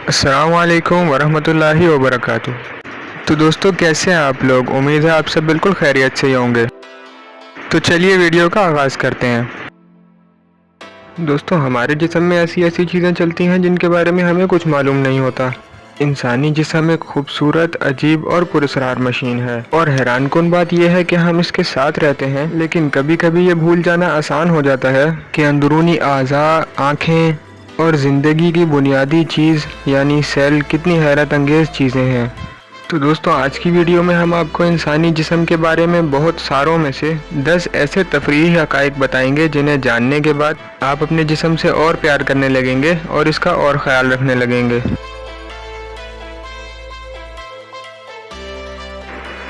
السلام علیکم ورحمۃ اللہ وبرکاتہ۔ تو دوستو کیسے ہیں آپ لوگ؟ امید ہے آپ سب بالکل خیریت سے ہی ہوں گے۔ تو چلیے ویڈیو کا آغاز کرتے ہیں۔ دوستو ہمارے جسم میں ایسی چیزیں چلتی ہیں جن کے بارے میں ہمیں کچھ معلوم نہیں ہوتا۔ انسانی جسم ایک خوبصورت، عجیب اور پراسرار مشین ہے، اور حیران کن بات یہ ہے کہ ہم اس کے ساتھ رہتے ہیں، لیکن کبھی کبھی یہ بھول جانا آسان ہو جاتا ہے کہ اندرونی اعضاء، آنکھیں اور زندگی کی بنیادی چیز یعنی سیل کتنی حیرت انگیز چیزیں ہیں۔ تو دوستو آج کی ویڈیو میں ہم آپ کو انسانی جسم کے بارے میں بہت ساروں میں سے 10 ایسے تفریحی حقائق بتائیں گے جنہیں جاننے کے بعد آپ اپنے جسم سے اور پیار کرنے لگیں گے اور اس کا اور خیال رکھنے لگیں گے۔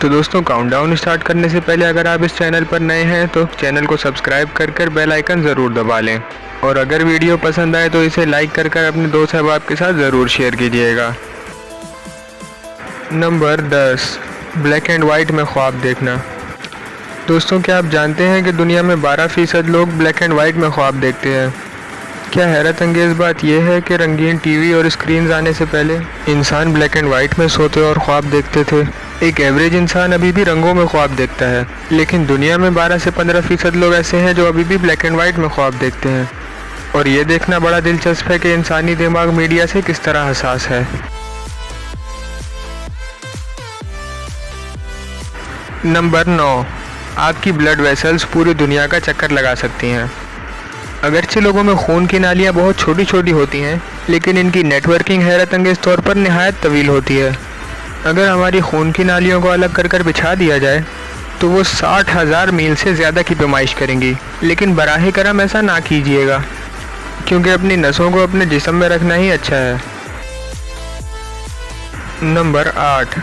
تو دوستو کاؤنٹ ڈاؤن اسٹارٹ کرنے سے پہلے اگر آپ اس چینل پر نئے ہیں تو چینل کو سبسکرائب کر بیل آئیکن ضرور دبا لیں، اور اگر ویڈیو پسند آئے تو اسے لائک کر اپنے دوست احباب کے ساتھ ضرور شیئر کیجیے گا۔ نمبر 10، بلیک اینڈ وائٹ میں خواب دیکھنا۔ دوستوں کیا آپ جانتے ہیں کہ دنیا میں 12% لوگ بلیک اینڈ وائٹ میں خواب دیکھتے ہیں؟ کیا حیرت انگیز بات یہ ہے کہ رنگین ٹی وی اور اسکرینز آنے سے پہلے انسان بلیک اینڈ وائٹ میں سوتے اور خواب دیکھتے تھے۔ ایک ایوریج انسان ابھی بھی رنگوں میں خواب دیکھتا ہے، لیکن دنیا میں 12 سے 15% لوگ ایسے ہیں جو ابھی بھی بلیک اینڈ وائٹ میں خواب دیکھتے ہیں۔ اور یہ دیکھنا بڑا دلچسپ ہے کہ انسانی دماغ میڈیا سے کس طرح حساس ہے۔ نمبر 9، آپ کی بلڈ ویسلز پوری دنیا کا چکر لگا سکتی ہیں۔ اگرچہ لوگوں میں خون کی نالیاں بہت چھوٹی چھوٹی ہوتی ہیں، لیکن ان کی نیٹ ورکنگ حیرت انگیز طور پر نہایت طویل ہوتی ہے۔ اگر ہماری خون کی نالیوں کو الگ کر بچھا دیا جائے تو وہ 60,000 میل سے زیادہ کی پیمائش کریں گی، لیکن براہ کرم ایسا نہ کیجیے گا، کیونکہ اپنی نسوں کو اپنے جسم میں رکھنا ہی اچھا ہے۔ نمبر 8،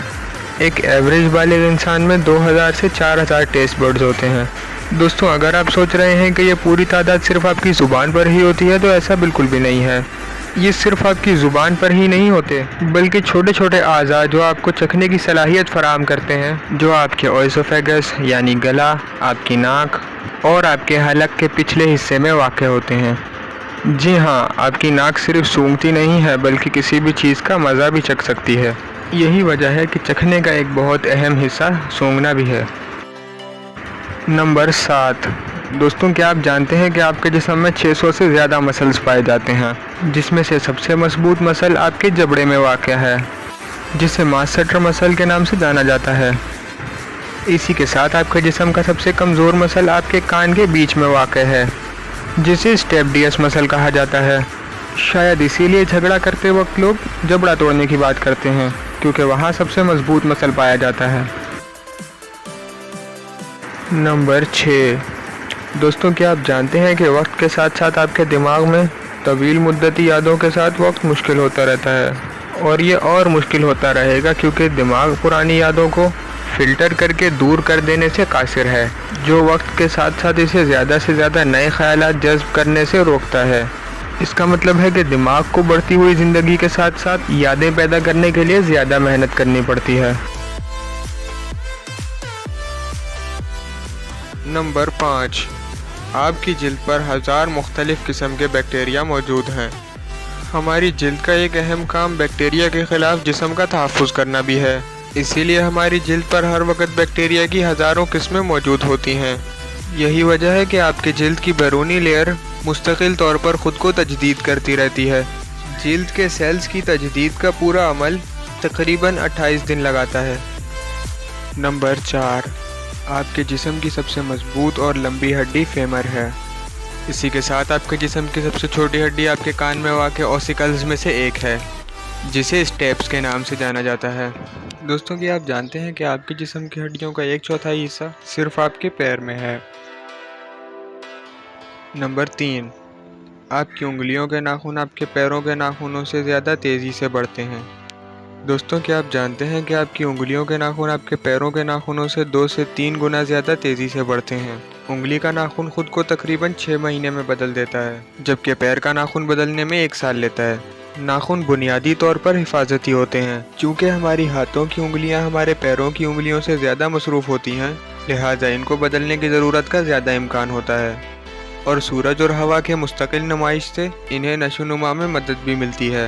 ایک ایوریج بالغ انسان میں 2000 سے 4000 ٹیسٹ برڈز ہوتے ہیں۔ دوستوں اگر آپ سوچ رہے ہیں کہ یہ پوری تعداد صرف آپ کی زبان پر ہی ہوتی ہے تو ایسا بالکل بھی نہیں ہے۔ یہ صرف آپ کی زبان پر ہی نہیں ہوتے، بلکہ چھوٹے چھوٹے اعضاء جو آپ کو چکھنے کی صلاحیت فراہم کرتے ہیں، جو آپ کے اوئسوفیگس یعنی گلا، آپ کی ناک اور آپ کے حلق کے پچھلے حصے میں واقع ہوتے ہیں۔ جی ہاں، آپ کی ناک صرف سونگھتی نہیں ہے بلکہ کسی بھی چیز کا مزہ بھی چکھ سکتی ہے۔ یہی وجہ ہے کہ چکھنے کا ایک بہت اہم حصہ سونگھنا بھی ہے۔ نمبر 7، دوستوں کیا آپ جانتے ہیں کہ آپ کے جسم میں 600 سے زیادہ مسلز پائے جاتے ہیں، جس میں سے سب سے مضبوط مسل آپ کے جبڑے میں واقع ہے، جسے ماسٹر مسل کے نام سے جانا جاتا ہے۔ اسی کے ساتھ آپ کے جسم کا سب سے کمزور مسل آپ کے کان کے بیچ میں واقع ہے، جسے سٹیپڈیس مسل کہا جاتا ہے۔ شاید اسی لیے جھگڑا کرتے وقت لوگ جبڑا توڑنے کی بات کرتے ہیں، کیونکہ وہاں سب سے مضبوط مسل پایا جاتا ہے۔ نمبر 6، دوستوں کیا آپ جانتے ہیں کہ وقت کے ساتھ ساتھ آپ کے دماغ میں طویل مدتی یادوں کے ساتھ وقت مشکل ہوتا رہتا ہے، اور یہ اور مشکل ہوتا رہے گا کیونکہ دماغ پرانی یادوں کو فلٹر کر کے دور کر دینے سے قاصر ہے، جو وقت کے ساتھ ساتھ اسے زیادہ سے زیادہ نئے خیالات جذب کرنے سے روکتا ہے۔ اس کا مطلب ہے کہ دماغ کو بڑھتی ہوئی زندگی کے ساتھ ساتھ یادیں پیدا کرنے کے لیے زیادہ محنت کرنی پڑتی ہے۔ نمبر 5، آپ کی جلد پر 1000 مختلف قسم کے بیکٹیریا موجود ہیں۔ ہماری جلد کا ایک اہم کام بیکٹیریا کے خلاف جسم کا تحفظ کرنا بھی ہے، اسی لیے ہماری جلد پر ہر وقت بیکٹیریا کی ہزاروں قسمیں موجود ہوتی ہیں۔ یہی وجہ ہے کہ آپ کی جلد کی بیرونی لیئر مستقل طور پر خود کو تجدید کرتی رہتی ہے۔ جلد کے سیلز کی تجدید کا پورا عمل تقریباً 28 دن لگاتا ہے۔ نمبر 4، آپ کے جسم کی سب سے مضبوط اور لمبی ہڈی فیمر ہے۔ اسی کے ساتھ آپ کے جسم کی سب سے چھوٹی ہڈی آپ کے کان میں واقع اوسیکلز میں سے ایک ہے، جسے اسٹیپس کے نام سے جانا جاتا ہے۔ دوستوں کیا آپ جانتے ہیں کہ آپ کے جسم کی ہڈیوں کا 1/4 حصہ صرف آپ کے پیر میں ہے۔ نمبر 3، آپ کی انگلیوں کے ناخن آپ کے پیروں کے ناخنوں سے زیادہ تیزی سے بڑھتے ہیں۔ دوستوں کیا آپ جانتے ہیں کہ آپ کی انگلیوں کے ناخن آپ کے پیروں کے ناخنوں سے 2 سے 3 گنا زیادہ تیزی سے بڑھتے ہیں۔ انگلی کا ناخن خود کو تقریباً 6 مہینے میں بدل دیتا ہے، جبکہ پیر کا ناخن بدلنے میں 1 سال لیتا ہے۔ ناخن بنیادی طور پر حفاظتی ہوتے ہیں، چونکہ ہماری ہاتھوں کی انگلیاں ہمارے پیروں کی انگلیوں سے زیادہ مصروف ہوتی ہیں، لہٰذا ان کو بدلنے کی ضرورت کا زیادہ امکان ہوتا ہے، اور سورج اور ہوا کے مستقل نمائش سے انہیں نشو و نما میں مدد بھی ملتی ہے۔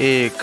1,